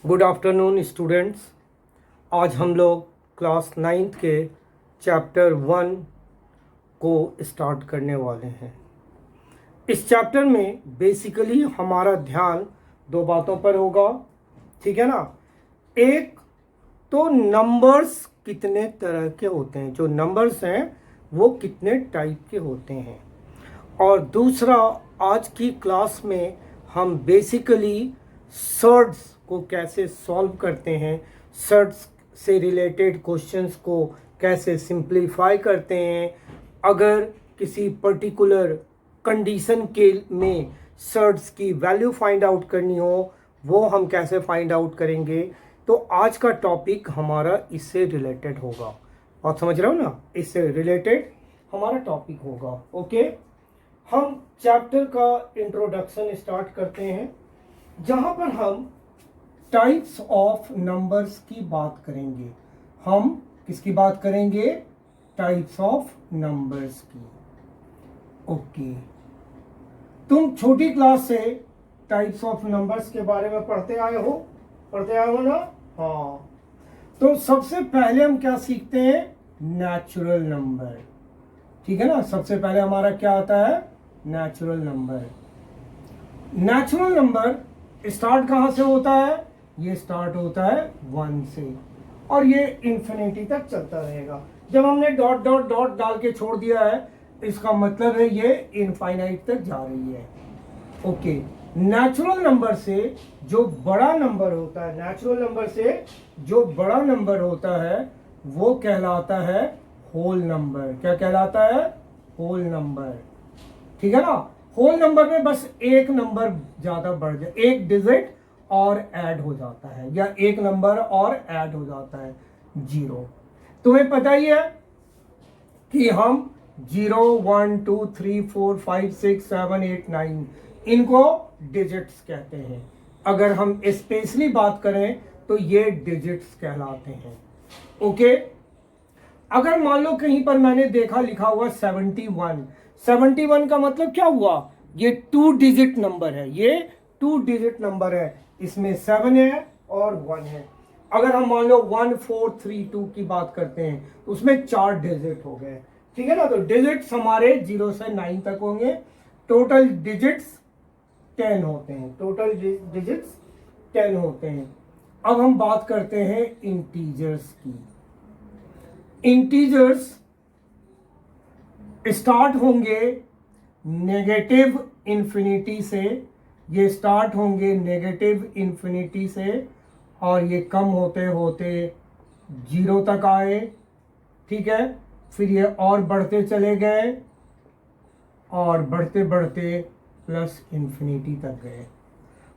Good afternoon students. आज हम लोग क्लास 9th के चैप्टर 1 को स्टार्ट करने वाले हैं। इस चैप्टर में बेसिकली हमारा ध्यान दो बातों पर होगा, ठीक है ना। एक तो नंबर्स कितने तरह के होते हैं, जो नंबर्स हैं वो कितने टाइप के होते हैं, और दूसरा आज की क्लास में हम बेसिकली सर्ड्स को कैसे सॉल्व करते हैं, सर्ड्स से रिलेटेड क्वेश्चंस को कैसे सिंप्लीफाई करते हैं, अगर किसी पर्टिकुलर कंडीशन के में सर्ड्स की वैल्यू फाइंड आउट करनी हो वो हम कैसे फाइंड आउट करेंगे। तो आज का टॉपिक हमारा इससे रिलेटेड होगा। आप समझ रहे हो ना, इससे रिलेटेड हमारा टॉपिक होगा। ओके, हम चैप्टर का इंट्रोडक्शन स्टार्ट करते हैं, जहां पर हम टाइप्स ऑफ नंबर्स की बात करेंगे। हम किसकी बात करेंगे? टाइप्स ऑफ नंबर्स की। ओके, तुम छोटी क्लास से टाइप्स ऑफ नंबर्स के बारे में पढ़ते आए हो ना? हाँ, तो सबसे पहले हम क्या सीखते हैं? नेचुरल नंबर, ठीक है ना। सबसे पहले हमारा क्या आता है? Natural number. Natural number start कहां से होता है? ये स्टार्ट होता है 1 से और ये इंफिनिटी तक चलता रहेगा। जब हमने डॉट डॉट डॉट डाल के छोड़ दिया है, इसका मतलब है ये इनफाइनाइट तक जा रही है। ओके, नेचुरल नंबर से जो बड़ा नंबर होता है, नेचुरल नंबर से जो बड़ा नंबर होता है वो कहलाता है होल नंबर। क्या कहलाता है? होल नंबर, ठीक है ना। होल नंबर में बस एक नंबर ज्यादा बढ़ जाए, एक डिजिट और ऐड हो जाता है, या एक नंबर और ऐड हो जाता है, 0। तुम्हें पता ही है कि हम 0, 1, 2, 3, 4, 5, 6, 7, 8, 9 इनको डिजिट्स कहते हैं। अगर हम स्पेशली बात करें तो ये डिजिट्स कहलाते हैं। ओके, अगर मान लो कहीं पर मैंने देखा लिखा हुआ 71 का मतलब क्या हुआ? ये 2 डिजिट नंबर है, ये 2 डिजिट नंबर है, इसमें 7 है और 1 है। अगर हम मान लो 1432 की बात करते हैं तो उसमें 4 डिजिट हो गए, ठीक है ना। तो डिजिट्स हमारे 0 से 9 तक होंगे। टोटल डिजिट्स 10 होते हैं, टोटल डिजिट्स 10 होते हैं। अब हम बात करते हैं इंटीजर्स की। इंटीजर्स स्टार्ट होंगे नेगेटिव इंफिनिटी से, ये स्टार्ट होंगे नेगेटिव इंफिनिटी से और ये कम होते होते 0 तक आए, ठीक है। फिर ये और बढ़ते चले गए और बढ़ते बढ़ते प्लस इंफिनिटी तक गए।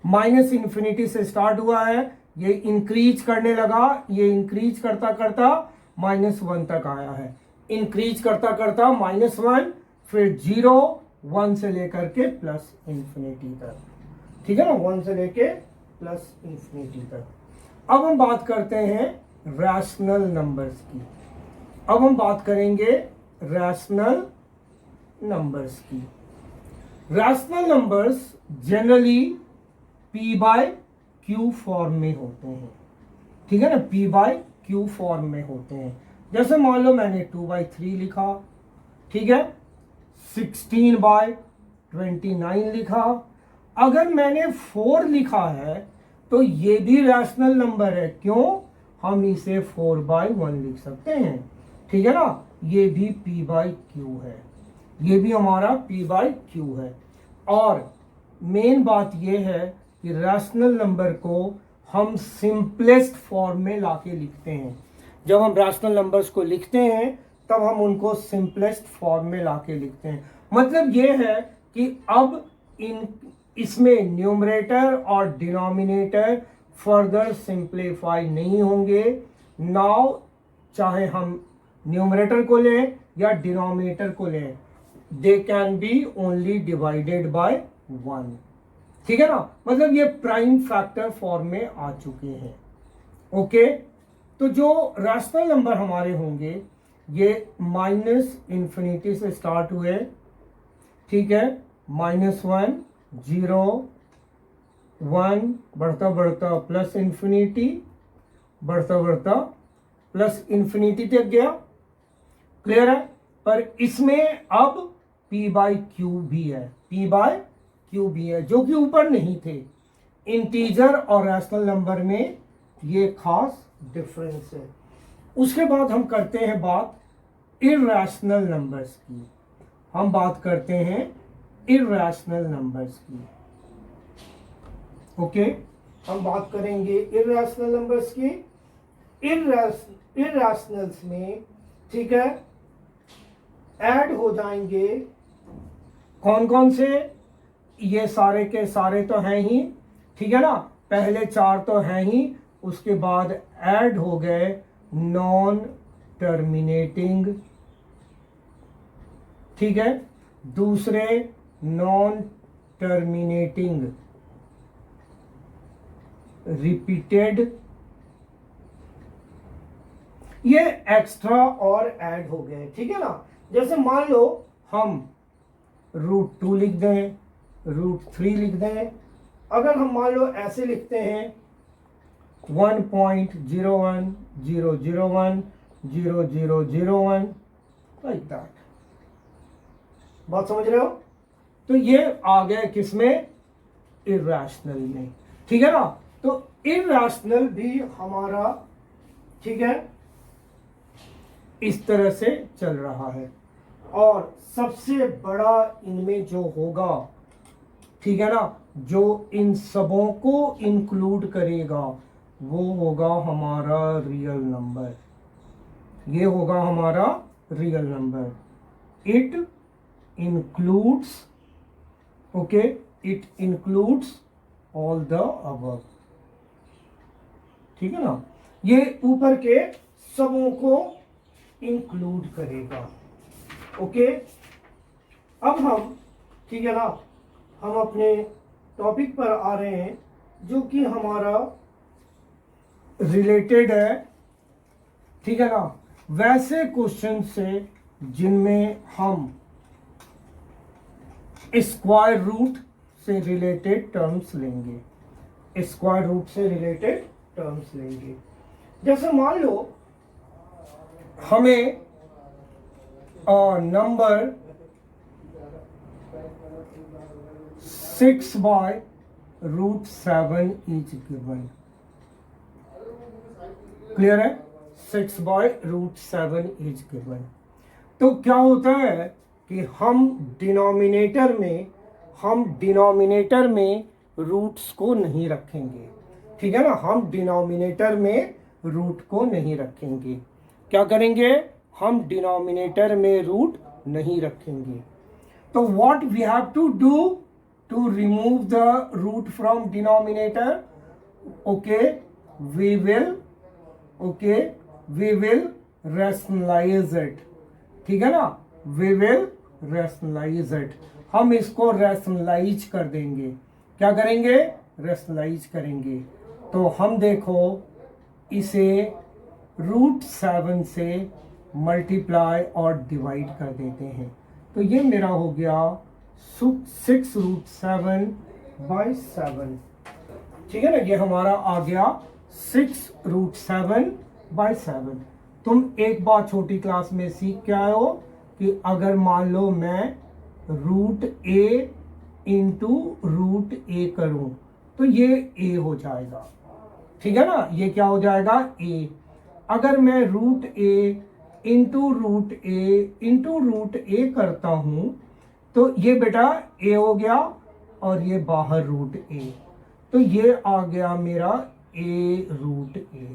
माइनस इंफिनिटी से स्टार्ट हुआ है, ये इंक्रीज करने लगा, ये इंक्रीज करता करता -1 तक आया है, इंक्रीज करता करता -1, फिर 0, 1 से लेकर के प्लस इंफिनिटी तक, ठीक है ना, 1 से लेके प्लस इंफिनिटी तक। अब हम बात करते हैं रैशनल नंबर्स की। अब हम बात करेंगे रैशनल नंबर्स की। Rational numbers generally p/q form में होते हैं, ठीक है ना, p/q फॉर्म में होते हैं। जैसे मान लो मैंने 2/3 लिखा, ठीक है, 16/29 लिखा। अगर मैंने 4 लिखा है तो ये भी रैशनल नंबर है। क्यों? हम इसे 4/1 लिख सकते हैं, ठीक है ना। ये भी p/q है, ये भी हमारा p/q है। और मेन बात ये है कि रैशनल नंबर को हम सिंपलेस्ट फॉर्म में लाके लिखते हैं। जब हम रैशनल नंबर्स को लिखते हैं तब हम उनको सिंपलेस्ट फॉर्म में लाके लिखते हैं। मतलब ये है कि अब इसमें न्यूमरेटर और डिनोमिनेटर फर्दर सिंप्लीफाई नहीं होंगे। नाउ चाहे हम न्यूमरेटर को लें या डिनोमिनेटर को लें, they can be only divided by 1, ठीक है ना। मतलब ये प्राइम फैक्टर फॉर्म में आ चुके हैं। ओके, तो जो रैशनल नंबर हमारे होंगे ये माइनस इंफिनिटी से स्टार्ट हुए, ठीक है, -1, 0, 1 बढ़ता बढ़ता प्लस इन्फिनिटी, बढ़ता बढ़ता प्लस इन्फिनिटी तक गया। क्लियर है? पर इसमें अब p बाई क्यू भी है, p बाई क्यू भी है, जो कि ऊपर नहीं थे। इंटीजर और रैशनल नंबर में ये खास डिफरेंस है। उसके बाद हम करते हैं बात इर्रेशनल नंबर्स की। हम बात करते हैं इर्रेशनल नंबर्स की। ओके, हम बात करेंगे इर्रेशनल नंबर्स की। इर्रेशनल्स में, ठीक है, ऐड हो जाएंगे कौन कौन से? ये सारे के सारे तो हैं ही, ठीक है ना, पहले 4 तो हैं ही। उसके बाद ऐड हो गए नॉन टर्मिनेटिंग, ठीक है, दूसरे नॉन टर्मिनेटिंग रिपीटेड, ये एक्स्ट्रा और ऐड हो गए, ठीक है ना। जैसे मान लो हम √2 लिख दें, √3 लिख दें। अगर हम मान लो ऐसे लिखते हैं 1.010010001 लाइक दैट, बात समझ रहे हो? तो ये आ गया किसमें? इर्रेशनल में, ठीक है ना। तो इर्रेशनल भी हमारा, ठीक है, इस तरह से चल रहा है। और सबसे बड़ा इनमें जो होगा, ठीक है ना, जो इन सबों को इंक्लूड करेगा वो होगा हमारा रियल नंबर। ये होगा हमारा real number. It includes, okay, it includes all the above, ठीक है ना। ये ऊपर के सबों को इंक्लूड करेगा। ओके, अब हम, ठीक है ना, हम अपने टॉपिक पर आ रहे हैं जो कि हमारा रिलेटेड है, ठीक है ना, वैसे क्वेश्चन से जिनमें हम स्क्वायर रूट से रिलेटेड टर्म्स लेंगे, स्क्वायर रूट से रिलेटेड टर्म्स लेंगे। जैसे मान लो हमें number 6 by √7 is given. Clear है? 6 बाय √7 इज गिवन। तो क्या होता है कि हम डिनोमिनेटर में रूट्स को नहीं रखेंगे, ठीक है ना। हम डिनोमिनेटर में रूट को नहीं रखेंगे। क्या करेंगे? हम डिनोमिनेटर में रूट नहीं रखेंगे। तो what we have to do to remove the root from denominator? Okay, we will rationalise it, ठीक है ना, वी विल रैशनलाइज इट। हम इसको रैशनलाइज कर देंगे। क्या करेंगे? रैशनलाइज करेंगे। तो हम देखो इसे √7 से मल्टीप्लाई और डिवाइड कर देते हैं। तो ये मेरा हो गया 6√7/7, ठीक है ना। ये हमारा आ गया 6√7/7। तुम एक बार छोटी क्लास में सीख के आए हो कि अगर मान लो मैं √a इंटू √a करूं तो ये a हो जाएगा, ठीक है ना। ये क्या हो जाएगा? a। अगर मैं √a इंटू √a करता हूं तो ये बेटा a हो गया और ये बाहर √a, तो ये आ गया मेरा a√a,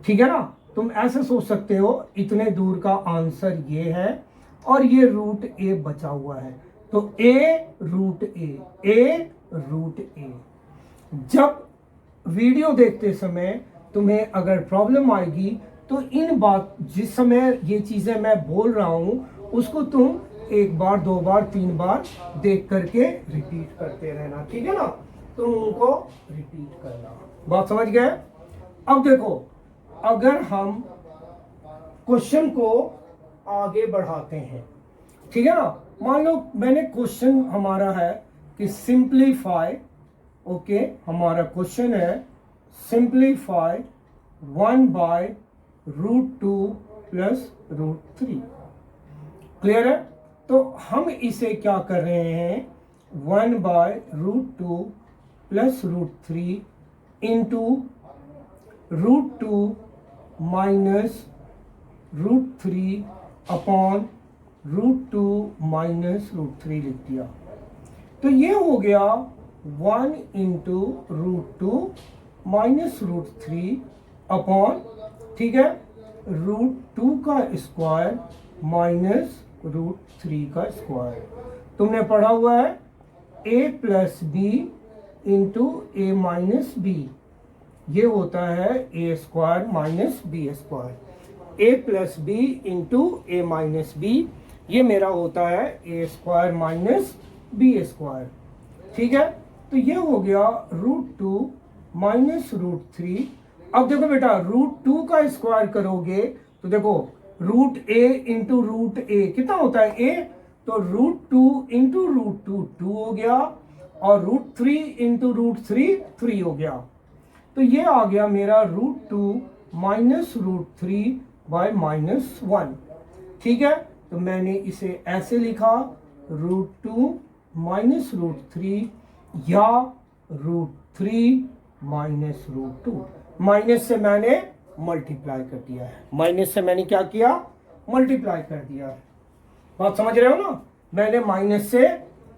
ठीक है ना। तुम ऐसे सोच सकते हो इतने दूर का आंसर ये है और ये √a बचा हुआ है, तो a√a। जब वीडियो देखते समय तुम्हें अगर प्रॉब्लम आएगी तो जिस समय ये चीजें मैं बोल रहा हूं उसको तुम 1 बार 2 बार 3 बार देख करके रिपीट करते रहना, ठीक है ना। तुम उनको रिपीट करना। बात समझ गए? अब देखो, अगर हम क्वेश्चन को आगे बढ़ाते हैं, ठीक है ना। मान लो मैंने क्वेश्चन हमारा है कि सिंप्लीफाई ओके, हमारा क्वेश्चन है सिंप्लीफाई 1/√2 प्लस √3। क्लियर है? तो हम इसे क्या कर रहे हैं, 1/√2 plus √3 into √2 minus √3 upon √2 minus √3 लिख दिया। तो ये हो गया 1 इंटू √2 माइनस √3 अपॉन, ठीक है, √2 का स्क्वायर माइनस √3 का स्क्वायर। तुमने पढ़ा हुआ है a plus b into a minus b, ये होता है a square minus b square. a plus b into a minus b, ये मेरा होता है a square minus b square. ठीक है, तो ये हो गया √2 माइनस √3। अब देखो बेटा, √2 का स्क्वायर करोगे तो देखो √a इंटू √a कितना होता है a, तो √2 इंटू √2 2 हो गया और √3 इंटू √3 3 हो गया। तो ये आ गया मेरा √2 माइनस √3 बाय -1। ठीक है, तो मैंने इसे ऐसे लिखा √2 माइनस √3 या √3 माइनस √2। माइनस से मैंने मल्टीप्लाई कर दिया है, माइनस से मैंने क्या किया, मल्टीप्लाई कर दिया है। बात समझ रहे हो ना, मैंने माइनस से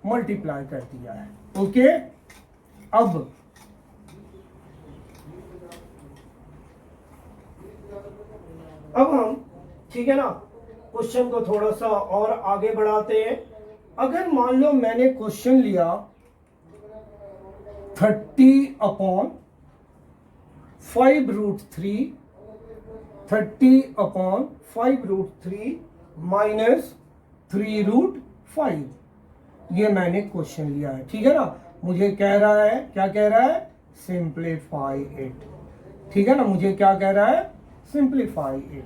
मल्टीप्लाई कर दिया है। ओके, अब हम, ठीक है ना, क्वेश्चन को थोड़ा सा और आगे बढ़ाते हैं। अगर मान लो मैंने क्वेश्चन लिया 30/5√3, 30/5√3 माइनस 3√5, ये मैंने क्वेश्चन लिया है। ठीक है ना, मुझे कह रहा है, क्या कह रहा है, सिंप्लीफाई इट। ठीक है ना, मुझे क्या कह रहा है, सिंप्लीफाई इट।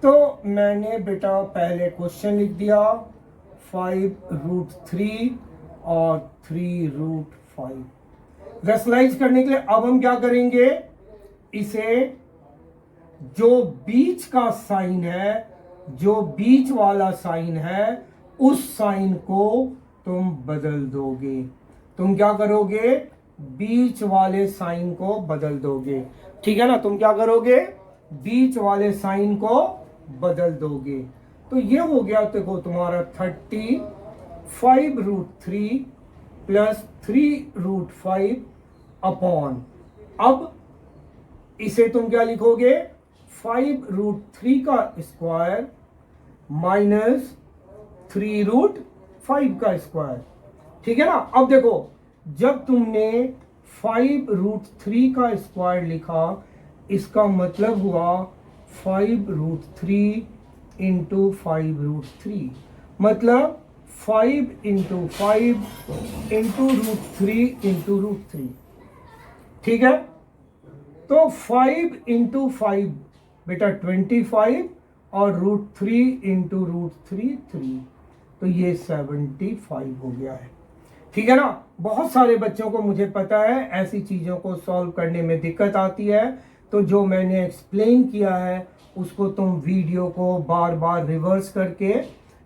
तो मैंने बेटा पहले क्वेश्चन लिख दिया 5√3 और 3√5। रैशनलाइज करने के लिए अब हम क्या करेंगे, इसे जो बीच का साइन है, जो बीच वाला साइन है, उस साइन को तुम बदल दोगे। तुम क्या करोगे, बीच वाले साइन को बदल दोगे। ठीक है ना, तुम क्या करोगे, बीच वाले साइन को बदल दोगे। तो ये हो गया, देखो तुम्हारा 35√3 प्लस 3√5 अपॉन, अब इसे तुम क्या लिखोगे, 5√3 का स्क्वायर माइनस 3√5 का स्क्वायर। ठीक है ना, अब देखो जब तुमने 5√3 का स्क्वायर लिखा, इसका मतलब हुआ 5√3 इंटू 5√3, मतलब 5 इंटू 5 इंटू √3 इंटू √3। ठीक है, तो 5 इंटू 5 बेटा 25 और √3 इंटू √3 3, तो ये 75 हो गया है। ठीक है ना, बहुत सारे बच्चों को मुझे पता है ऐसी चीज़ों को सॉल्व करने में दिक्कत आती है, तो जो मैंने एक्सप्लेन किया है उसको तुम वीडियो को बार बार रिवर्स करके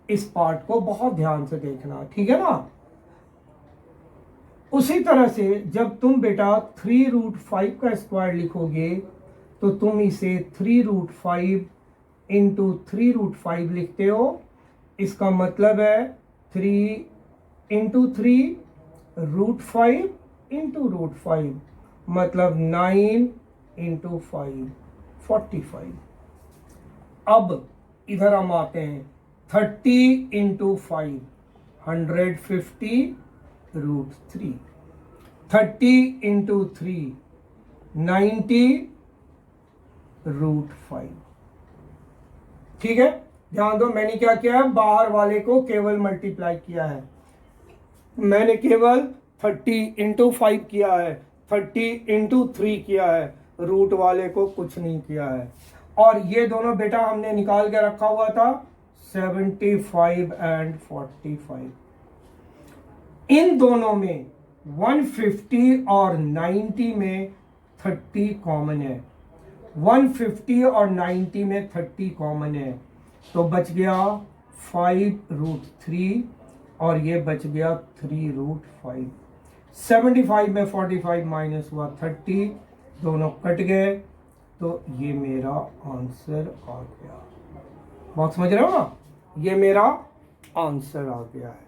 इस पार्ट को बहुत ध्यान से देखना। ठीक है ना, उसी तरह से जब तुम बेटा 3√5 का स्क्वायर लिखोगे तो तुम इसे 3√5 इंटू 3√5 लिखते हो। इसका मतलब है 3 इंटू 3 √5 इंटू √5, मतलब 9 इंटू 5 45। अब इधर हम आते हैं 30 इंटू 5 150 √3, 30 इंटू 3 90 √5। ठीक है, ध्यान दो, मैंने क्या किया है, बाहर वाले को केवल मल्टीप्लाई किया है। मैंने केवल 30 इंटू 5 किया है, 30 इंटू 3 किया है, रूट वाले को कुछ नहीं किया है। और ये दोनों बेटा हमने निकाल के रखा हुआ था 75 एंड 45। इन दोनों में 150 और 90 में 30 कॉमन है, 150 और 90 में 30 कॉमन है, तो बच गया 5√3 और ये बच गया 3√5। 75 में 45 माइनस हुआ 30, दोनों कट गए, तो ये मेरा आंसर आ गया। बात समझ रहे हो ना, ये मेरा आंसर आ गया है।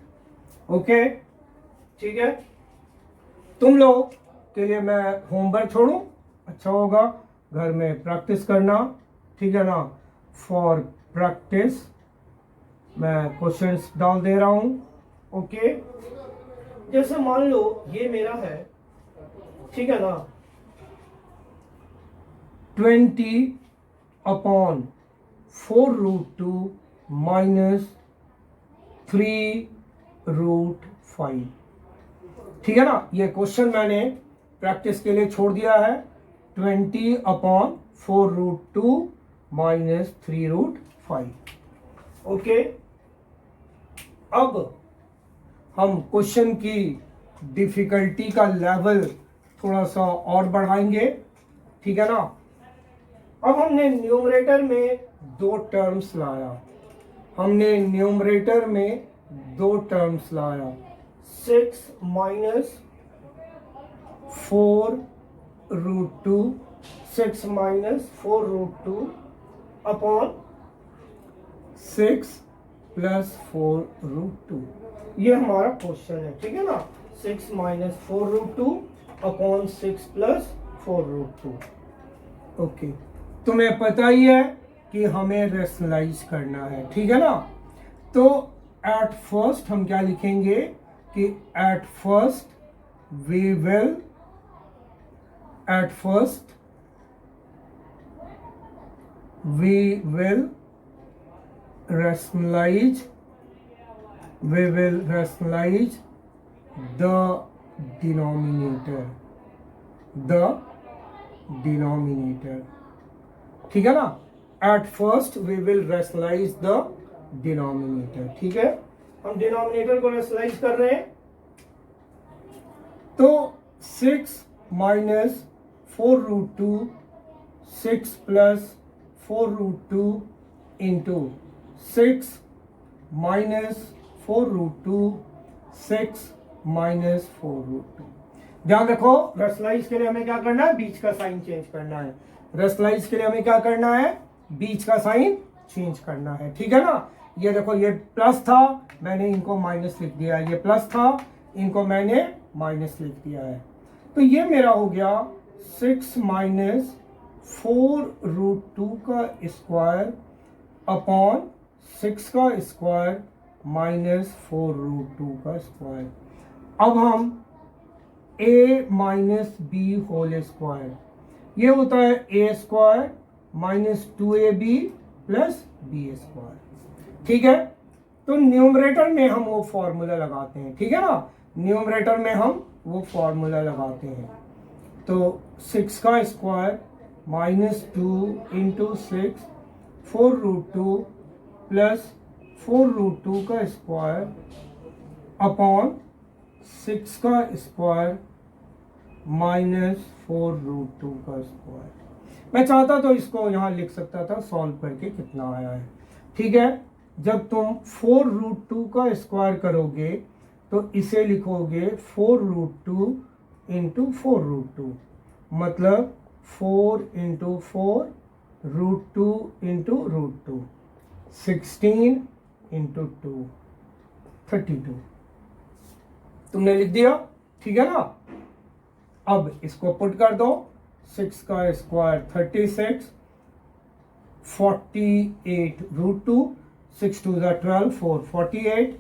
ओके, ठीक है। तुम लोग के लिए मैं होमवर्क छोड़ूं, अच्छा होगा, घर में प्रैक्टिस करना, ठीक है ना। फॉर प्रैक्टिस मैं क्वेश्चंस डाल दे रहा हूं। ओके, जैसे मान लो ये मेरा है, ठीक है ना, 20/4√2 माइनस 3√5, ठीक है ना। ये क्वेश्चन मैंने प्रैक्टिस के लिए छोड़ दिया है, 20/4√2 माइनस 3√5। ओके, अब हम क्वेश्चन की डिफिकल्टी का लेवल थोड़ा सा और बढ़ाएंगे, ठीक है ना। अब हमने न्यूमरेटर में दो टर्म्स लाया, हमने न्यूमरेटर में दो टर्म्स लाया, 6 माइनस 4√2, 6 माइनस 4√2 अपॉन 6 प्लस 4√2, ये हमारा क्वेश्चन है, ठीक है ना। 6 माइनस 4√2 अपॉन 6 प्लस 4√2। ओके, तुम्हें पता ही है कि हमें रेशनलाइज करना है, ठीक है ना। तो एट फर्स्ट हम क्या लिखेंगे कि at first we will rationalize the denominator, ठीक है ना। At first we will rationalise the denominator, ठीक है। हम डिनोमिनेटर को रैशनलाइज कर रहे हैं, तो 6 minus 4√2, 6 plus 4√2 into 6 minus 4√2, 6 minus 4√2। ध्यान रखो, रैशनलाइज के लिए हमें क्या करना है, बीच का साइन चेंज करना है। रैशनलाइज के लिए हमें क्या करना है, बीच का साइन चेंज करना है, ठीक है ना। ये देखो, ये प्लस था, मैंने इनको माइनस लिख दिया है, ये प्लस था, इनको मैंने माइनस लिख दिया है। तो ये मेरा हो गया 6 माइनस 4√2 का स्क्वायर अपॉन 6 का स्क्वायर माइनस 4√2 का स्क्वायर। अब हम a minus b whole square, ये होता है a square minus 2ab plus b square, ठीक है। तो न्यूमरेटर में हम वो फॉर्मूला लगाते हैं, ठीक है ना। न्यूमरेटर में हम वो फॉर्मूला लगाते हैं, तो 6 का स्क्वायर माइनस 2 इंटू 6 4√2 प्लस 4√2 का स्क्वायर अपॉन 6 का स्क्वायर माइनस 4√2 का स्क्वायर। मैं चाहता तो इसको यहाँ लिख सकता था, सॉल्व करके कितना आया है, ठीक है। जब तुम 4√2 का स्क्वायर करोगे तो इसे लिखोगे 4√2 इंटू 4√2, मतलब 4 इंटू 4 √2 इंटू √2, 16 इंटू 2 32। तुमने लिख दिया, ठीक है ना। अब इसको पुट कर दो, 6 का स्क्वायर 36, 48√2, 6 2 12, 4 48,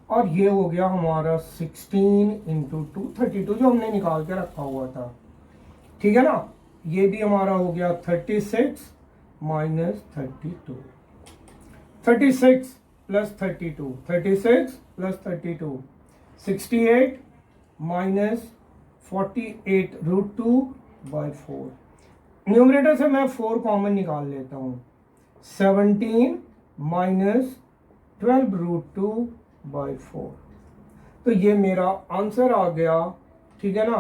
और ये हो गया हमारा 16 इंटू 2 32, जो हमने निकाल के रखा हुआ था, ठीक है ना। ये भी हमारा हो गया 36 minus 32, 36 plus 32, 36 plus 32, 68 minus 48√2 by 4। Numerator से मैं 4 कॉमन निकाल लेता हूँ, 17 माइनस 12√2 बाई 4। तो ये मेरा आंसर आ गया ठीक है ना,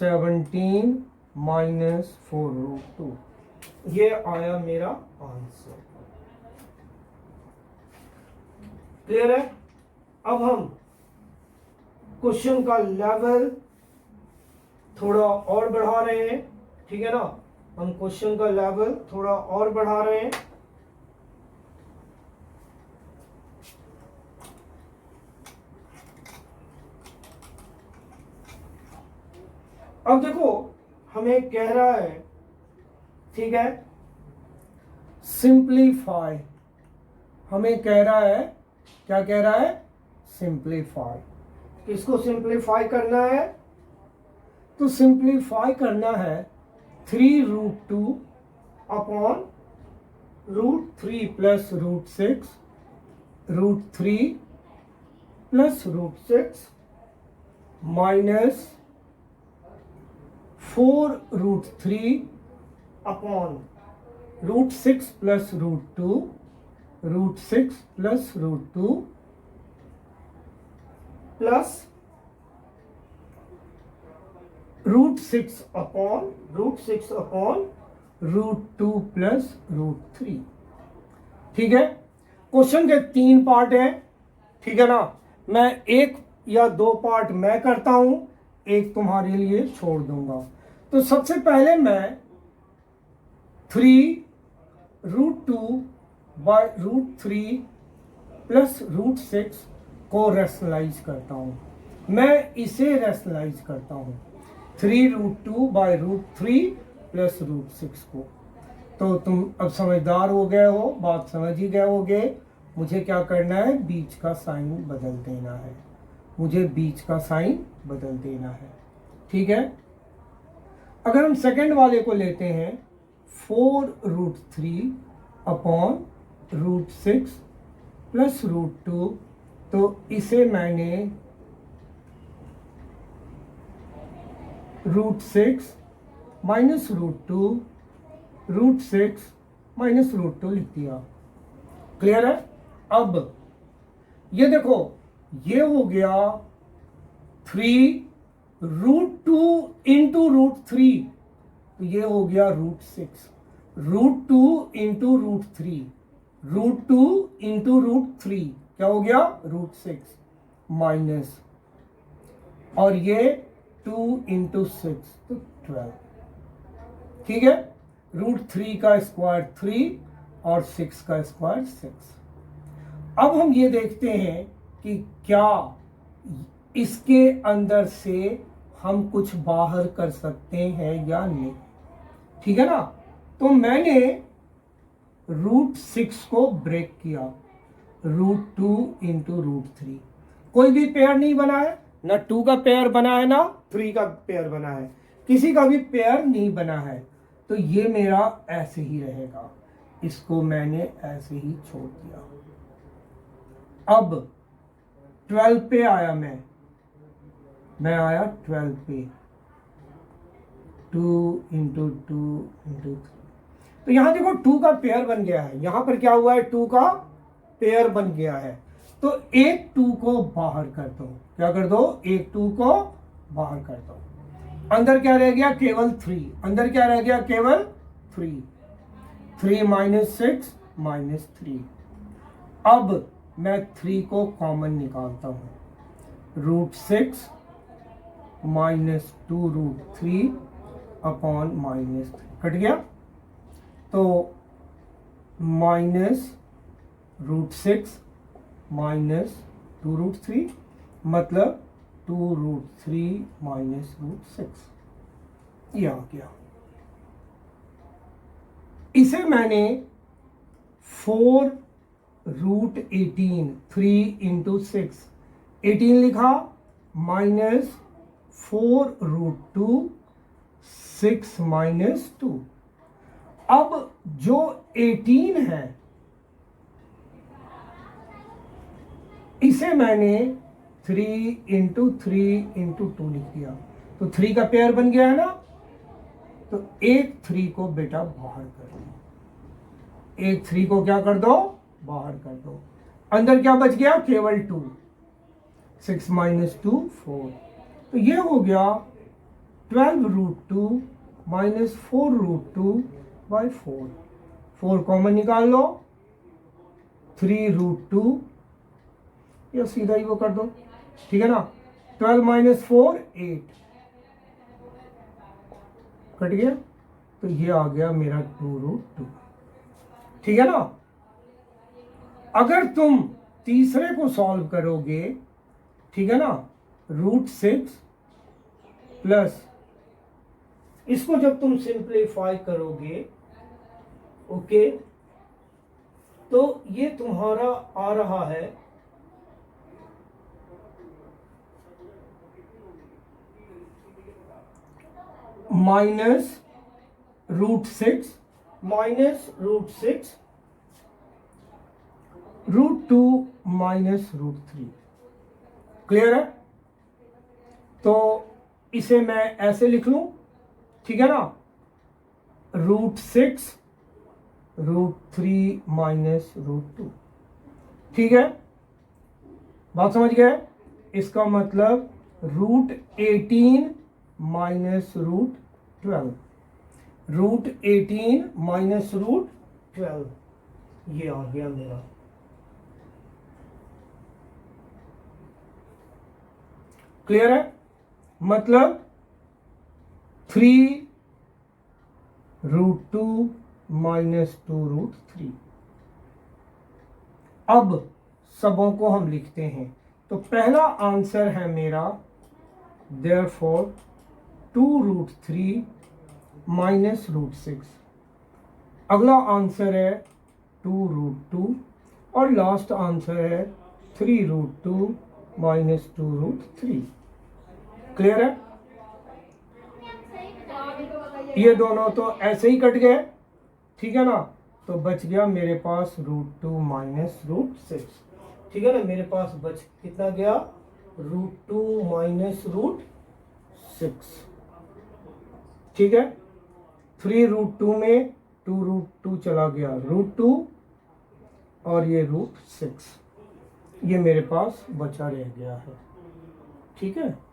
17 माइनस 4√2, ये आया मेरा आंसर। क्लियर है? अब हम क्वेश्चन का लेवल थोड़ा और बढ़ा रहे हैं, ठीक है ना, हम क्वेश्चन का लेवल थोड़ा और बढ़ा रहे हैं। अब देखो हमें कह रहा है, ठीक है, सिंप्लीफाई, हमें कह रहा है, क्या कह रहा है, सिंप्लीफाई। किसको सिंप्लीफाई करना है? तो सिंप्लीफाई करना है 3√2 upon √3 plus √6, √3 plus √6 minus 4√3 upon √6 plus √2, √6 plus √2 plus √6 upon √2 plus √3। ठीक है, क्वेश्चन के 3 पार्ट हैं, ठीक है ना, मैं एक या 2 पार्ट मैं करता हूं, एक तुम्हारे लिए छोड़ दूंगा। तो सबसे पहले मैं 3√2 बाय √3 प्लस √6 को रैशनलाइज करता हूं, मैं इसे रैशनलाइज करता हूं 3√2 बाय √3 प्लस √6 को। तो तुम अब समझदार हो गए हो, बात समझ ही गए होगे। मुझे क्या करना है, बीच का साइन बदल देना है, मुझे बीच का साइन बदल देना है। ठीक है, अगर हम सेकंड वाले को लेते हैं 4√3 अपॉन √6 प्लस √2, तो इसे मैंने √6 माइनस √2, √6 माइनस √2 लिख दिया। क्लियर है? अब ये देखो, ये हो गया 3√2 इंटू √3, तो ये हो गया √6, √2 इंटू √3, √2 इंटू √3 क्या हो गया, √6 माइनस, और ये 2 इंटू 6 तो 12। ठीक है, √3 का स्क्वायर 3 और 6 का स्क्वायर 6। अब हम ये देखते हैं कि क्या इसके अंदर से हम कुछ बाहर कर सकते हैं या नहीं। ठीक है ना, तो मैंने √6 को ब्रेक किया, √2 इंटू √3, कोई भी पेयर नहीं बना है, ना 2 का पेयर बना है ना 3 का पेयर बना है, किसी का भी पेयर नहीं बना है, तो ये मेरा ऐसे ही रहेगा, इसको मैंने ऐसे ही छोड़ दिया। अब 12 पे आया, मैं आया 12 पे, 2 इंटू 2 इंटू 3, तो यहां देखो 2 का पेयर बन गया है, यहां पर क्या हुआ है, 2 का पेयर बन गया है, तो एक 2 को बाहर कर दो, क्या कर दो, एक 2 को बाहर कर दो, अंदर क्या रह गया, केवल 3, अंदर क्या रह गया, केवल 3, 3 माइनस 6 माइनस 3। अब मैं 3 को कॉमन निकालता हूं, √6 माइनस 2√3 अपॉन माइनस 3 कट गया, तो माइनस √6 माइनस 2√3 मतलब 2√3 माइनस √6, ये आ गया। इसे मैंने 4√18, 3 इंटू 6, 18 लिखा, माइनस 4√2, 6 माइनस 2। अब जो 18 है इसे मैंने 3 इंटू 3 इंटू 2 लिख दिया, तो 3 का पेयर बन गया है ना, तो एक 3 को बेटा बाहर कर दो, एक 3 को क्या कर दो, बाहर कर दो, अंदर क्या बच गया, केवल 2, 6 माइनस 2 4, तो ये हो गया 12√2 माइनस 4√2/4। 4 कॉमन निकाल लो, 3√2, या सीधा ही वो कर दो, ठीक है ना। 12 माइनस 4 8 कट गया, तो ये आ गया मेरा 2√2, ठीक है ना। अगर तुम तीसरे को सॉल्व करोगे, ठीक है ना, √6 प्लस इसको जब तुम सिंप्लीफाई करोगे, ओके, तो ये तुम्हारा आ रहा है -√6 √2 माइनस √3। क्लियर है? तो इसे मैं ऐसे लिख लूं, ठीक है ना, √6 √3 माइनस √2, ठीक है, बात समझ गए। इसका मतलब √18 माइनस √12, √18 माइनस √12, ये आ गया मेरा। क्लियर है? मतलब 3√2 माइनस 2√3। अब सबों को हम लिखते हैं। तो पहला आंसर है मेरा देयरफॉर 2√3 माइनस √6। अगला आंसर है 2√2 और लास्ट आंसर है 3√2 माइनस 2√3। क्लियर है? ये दोनों तो ऐसे ही कट गए, ठीक है ना। तो बच गया मेरे पास √2 माइनस √6, ठीक है ना। मेरे पास बच कितना गया, √2 माइनस √6, ठीक है। 3√2 में 2√2 चला गया, √2 और ये √6, ये मेरे पास बचा रह गया है, ठीक है।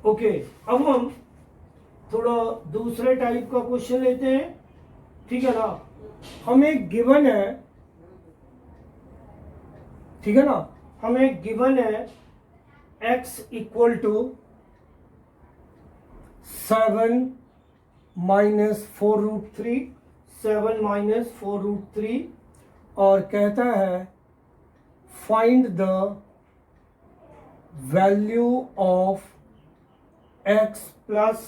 ओके, अब हम थोड़ा दूसरे टाइप का क्वेश्चन लेते हैं, ठीक है ना। हमें गिवन है, ठीक है ना, हमें गिवन है x equal to 7 minus 4√3, 7 minus 4√3, और कहता है find the value of x plus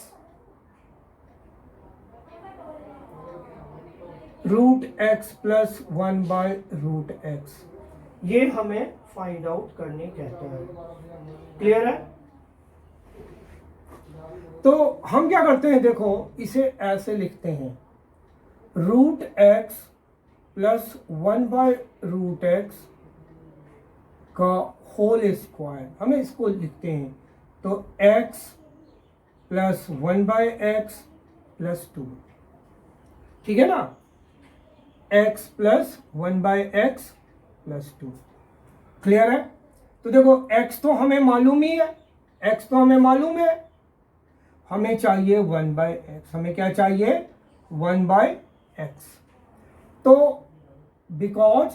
√x plus 1/√x। ये हमें फाइंड आउट करने कहते हैं। क्लियर है? तो हम क्या करते हैं, देखो इसे ऐसे लिखते हैं, √x प्लस 1/√x का होल स्क्वायर, हमें इसको लिखते हैं। तो x प्लस 1/x प्लस 2, ठीक है ना, x plus 1/x plus 2। Clear है? तो देखो x तो हमें मालूम ही है, x तो हमें मालूम है, हमें चाहिए 1/x। हमें क्या चाहिए? 1/x। तो because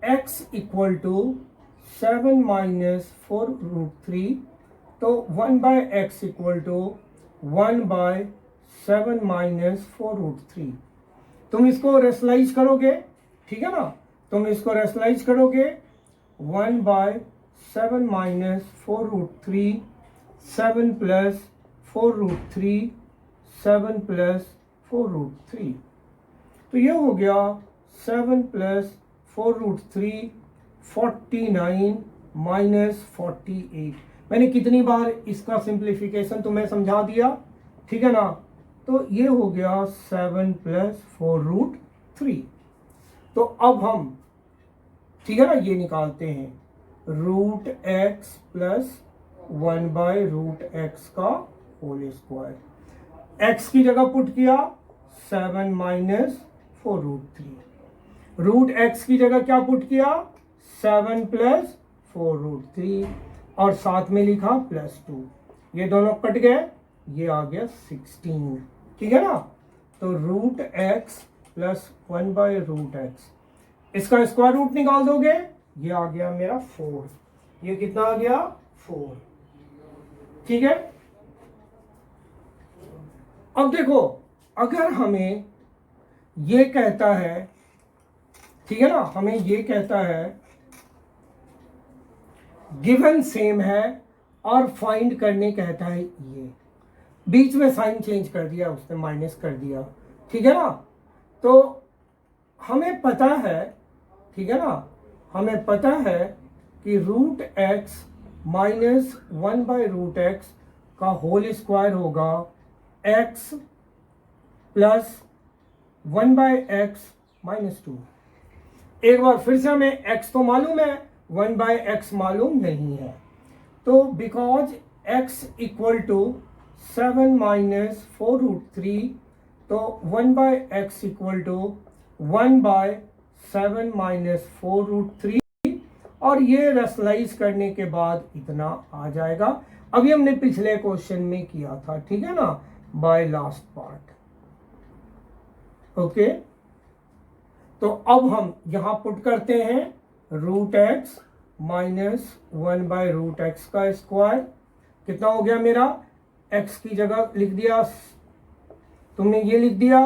x equal to 7 minus 4√3, तो 1/x इक्वल टू 1/7 माइनस 4√3। तुम इसको रेशनलाइज करोगे, ठीक है ना? तुम इसको रेशनलाइज करोगे, 1/7 माइनस 4√3, 7 प्लस 4√3, 7 प्लस 4√3, तो ये हो गया 7 प्लस 4√3, 49 माइनस 48। मैंने कितनी बार इसका सिंप्लीफिकेशन तुम्हें समझा दिया, ठीक है ना? तो ये हो गया 7 प्लस 4√3। तो अब हम, ठीक है ना, ये निकालते हैं √x प्लस 1/√x का होल स्क्वायर। x की जगह पुट किया 7 माइनस 4√3, √x की जगह क्या पुट किया? 7 प्लस 4√3, और साथ में लिखा +2। ये दोनों कट गए, ये आ गया 16, ठीक है ना? तो √x प्लस 1/√x, इसका स्क्वायर रूट निकाल दोगे, ये आ गया मेरा 4। ये कितना आ गया? 4, ठीक है? अब देखो, अगर हमें ये कहता है, ठीक है ना, हमें ये कहता है गिवन सेम है और फाइंड करने कहता है, ये बीच में साइन चेंज कर दिया उसने, माइनस कर दिया, ठीक है ना? तो हमें पता है, ठीक है ना, हमें पता है कि √x माइनस 1/√x का होल स्क्वायर होगा x प्लस 1/x माइनस 2। एक बार फिर से, हमें x तो मालूम है, 1/x मालूम नहीं है। तो because x equal to 7 minus 4√3, तो 1/x इक्वल टू 1/7 माइनस 4√3, और ये रेशनलाइज करने के बाद इतना आ जाएगा। अभी हमने पिछले क्वेश्चन में किया था, ठीक है ना, बाय लास्ट पार्ट। ओके, तो अब हम यहां पुट करते हैं √x माइनस 1/√x का स्क्वायर। कितना हो गया मेरा? x की जगह लिख दिया तुमने, ये लिख दिया,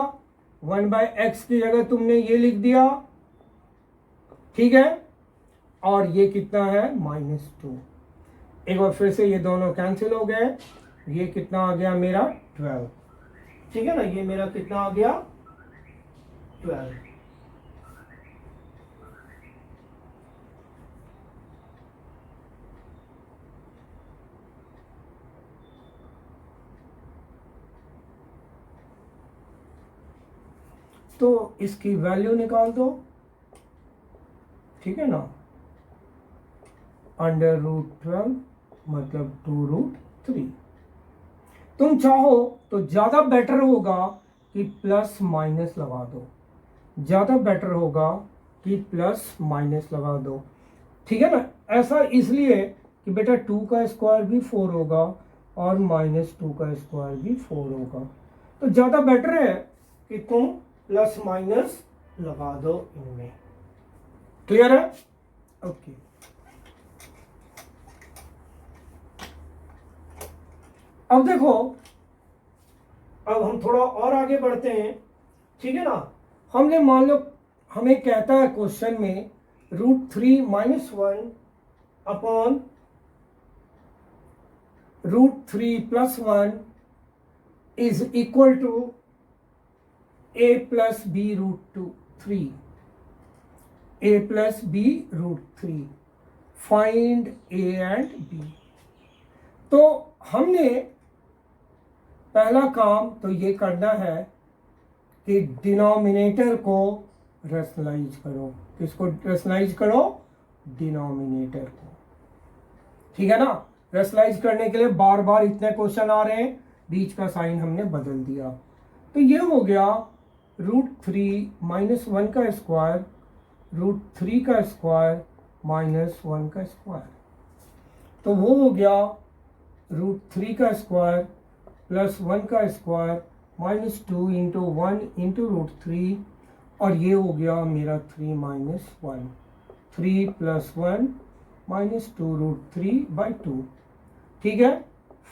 1/x की जगह तुमने ये लिख दिया, ठीक है? और ये कितना है? -2। एक बार फिर से ये दोनों कैंसिल हो गए, ये कितना आ गया मेरा? 12, ठीक है ना? ये मेरा कितना आ गया? 12। तो इसकी वैल्यू निकाल दो, ठीक है ना? √12 मतलब 2√3। तुम चाहो तो ज्यादा बेटर होगा कि प्लस माइनस लगा दो, ज्यादा बेटर होगा कि प्लस माइनस लगा दो, ठीक है ना? ऐसा इसलिए कि बेटा 2 का स्क्वायर भी 4 होगा और -2 का स्क्वायर भी 4 होगा, तो ज्यादा बेटर है कि तुम प्लस माइनस लगा दो इनमें। क्लियर है? ओके। अब देखो, अब हम थोड़ा और आगे बढ़ते हैं, ठीक है ना? हमने मान लो, हमें कहता है क्वेश्चन में √3 - 1 upon √3 + 1 is equal to a + b √3, a + b √3, find a and b। तो हमने पहला काम तो ये करना है कि डिनोमिनेटर को रेशनलाइज करो। किसको रेशनलाइज करो? डिनोमिनेटर को, ठीक है ना? रेशनलाइज करने के लिए बार बार इतने क्वेश्चन आ रहे हैं, बीच का साइन हमने बदल दिया। तो ये हो गया √3 - 1 का स्क्वायर, √3 का स्क्वायर -1 का स्क्वायर। तो वो हो गया √3 का स्क्वायर प्लस 1 का स्क्वायर -2 इंटू 1 इंटू √3, और ये हो गया मेरा 3 - 1, 3 + 1 -2 √3/2। ठीक है,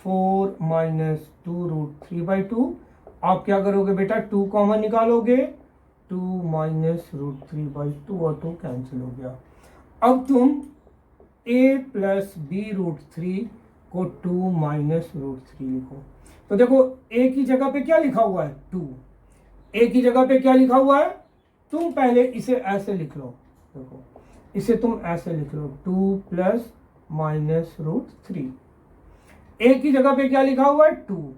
4 - 2 √3/2। आप क्या करोगे बेटा, 2 कॉमन निकालोगे, 2 - √3/2 और 2 कैंसिल हो गया। अब तुम a + b√3 को 2 - √3 लिखो। तो देखो a की जगह पे क्या लिखा हुआ है, 2। a की जगह पे क्या लिखा हुआ है, तुम पहले इसे ऐसे लिख लो। देखो इसे तुम ऐसे लिख लो, 2 + -√3। a की जगह पे क्या लिखा हुआ है, 2,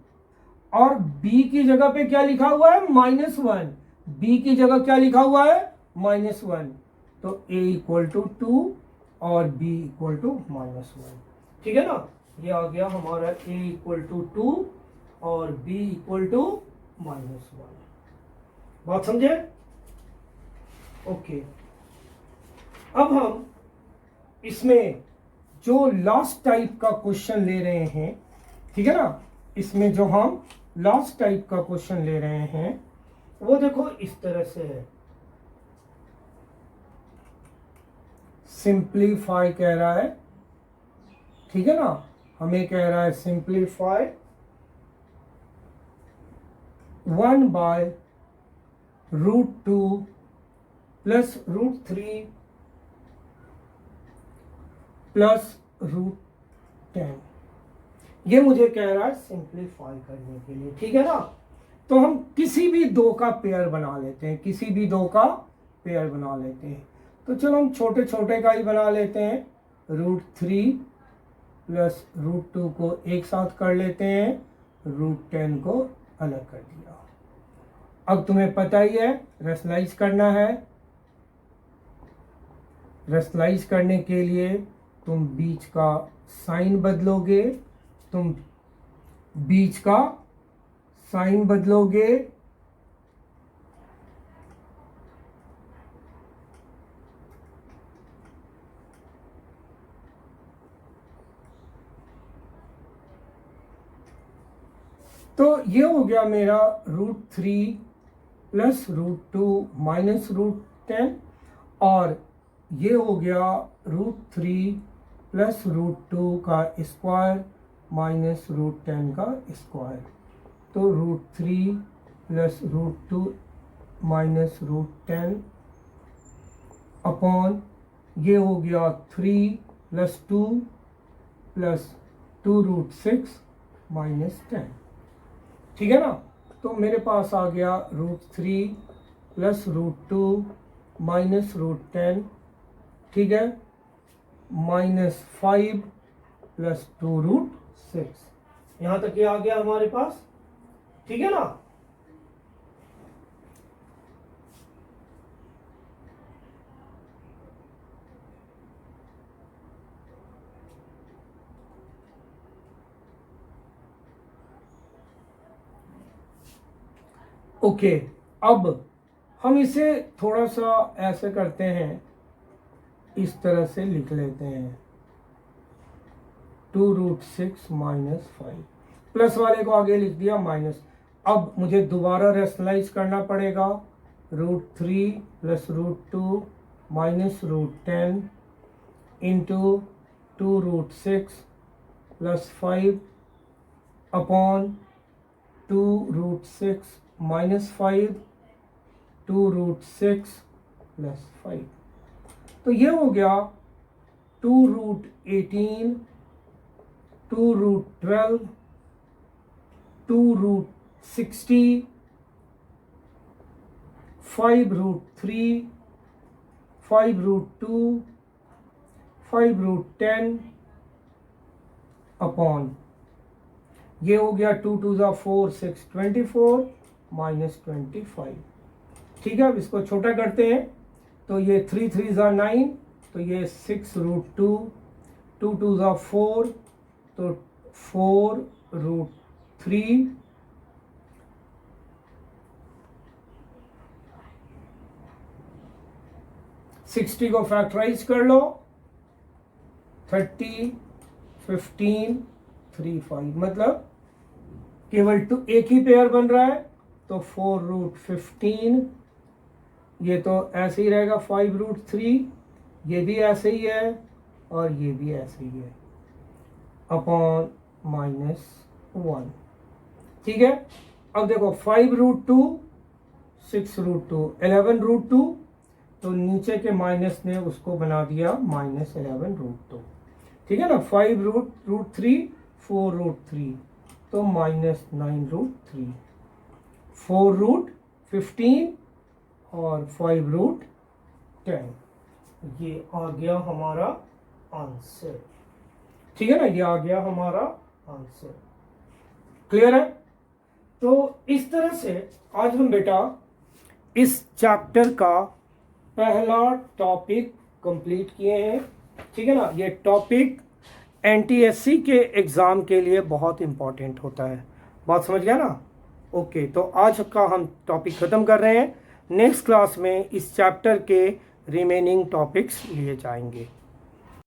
और b की जगह पे क्या लिखा हुआ है, -1। b की जगह क्या लिखा हुआ है, -1। तो a = 2 और b = -1। ठीक है ना, ये आ गया हमारा a = 2 और b = -1। बात समझे? ओके। अब हम इसमें जो लास्ट टाइप का क्वेश्चन ले रहे हैं, ठीक है ना, इसमें जो हम लास्ट टाइप का क्वेश्चन ले रहे हैं वो देखो इस तरह से है। सिंप्लीफाई कह रहा है, ठीक है ना, हमें कह रहा है सिंप्लीफाई 1/√2 + √3 + √10। ये मुझे कह रहा है सिंप्लीफाई करने के लिए, ठीक है ना। तो हम किसी भी दो का पेयर बना लेते हैं, किसी भी दो का पेयर बना लेते हैं। तो चलो हम छोटे छोटे का ही बना लेते हैं, √3 + √2 को एक साथ कर लेते हैं, √10 को अलग कर दिया। अब तुम्हें पता ही है रैशनलाइज करना है। रैशनलाइज करने के लिए तुम बीच का साइन बदलोगे, तुम बीच का साइन बदलोगे, तो ये हो गया मेरा √3 + √2 - √10, और ये हो गया √3 + √2 का स्क्वायर -√10 का स्क्वायर। तो √3 + √2 -√10 अपॉन ये हो गया 3 + 2 + 2√6 -10। ठीक है ना, तो मेरे पास आ गया √3 + √2 -√10, ठीक है, -5 + 2√6। यहां तक ये आ गया हमारे पास, ठीक है ना। ओके, अब हम इसे थोड़ा सा ऐसे करते हैं, इस तरह से लिख लेते हैं, 2√6 -5, प्लस वाले को आगे लिख दिया माइनस। अब मुझे दोबारा रेशनलाइज करना पड़ेगा, √3 + √2 -√10 इंटू 2√6 + 5 अपॉन 2√6 -5 2√6 + 5। तो ये हो गया 2√18 2√12 2√60 5√3 5√2 5√10 अपॉन ये हो गया 2 × 2 = 4 6 24 -25। ठीक है, अब इसको छोटा करते हैं, तो ये 3 3 = 9, तो ये 6√2 2 2 = 4, तो 4√3 60 को फैक्टराइज कर लो, 30, 15, 3, 5, मतलब केवल एक ही पेयर बन रहा है, तो 4√15, ये तो ऐसे ही रहेगा 5√3, ये भी ऐसे ही है और ये भी ऐसे ही है, अपॉन -1। ठीक है, अब देखो 5√2, 6√2, 11√2, तो नीचे के माइनस ने उसको बना दिया -11√2। ठीक है ना, 5√3, 4√3, तो -9√3, 4√15 और 5√10, ये आ गया हमारा आंसर। ठीक है ना, ये आ गया हमारा आंसर। क्लियर है? तो इस तरह से आज हम बेटा इस चैप्टर का पहला टॉपिक कंप्लीट किए हैं। ठीक है ना, ये टॉपिक NTSC के एग्ज़ाम के लिए बहुत इम्पॉर्टेंट होता है। बात समझ गया ना? ओके, तो आज का हम टॉपिक ख़त्म कर रहे हैं। नेक्स्ट क्लास में इस चैप्टर के रिमेनिंग टॉपिक्स लिए जाएंगे।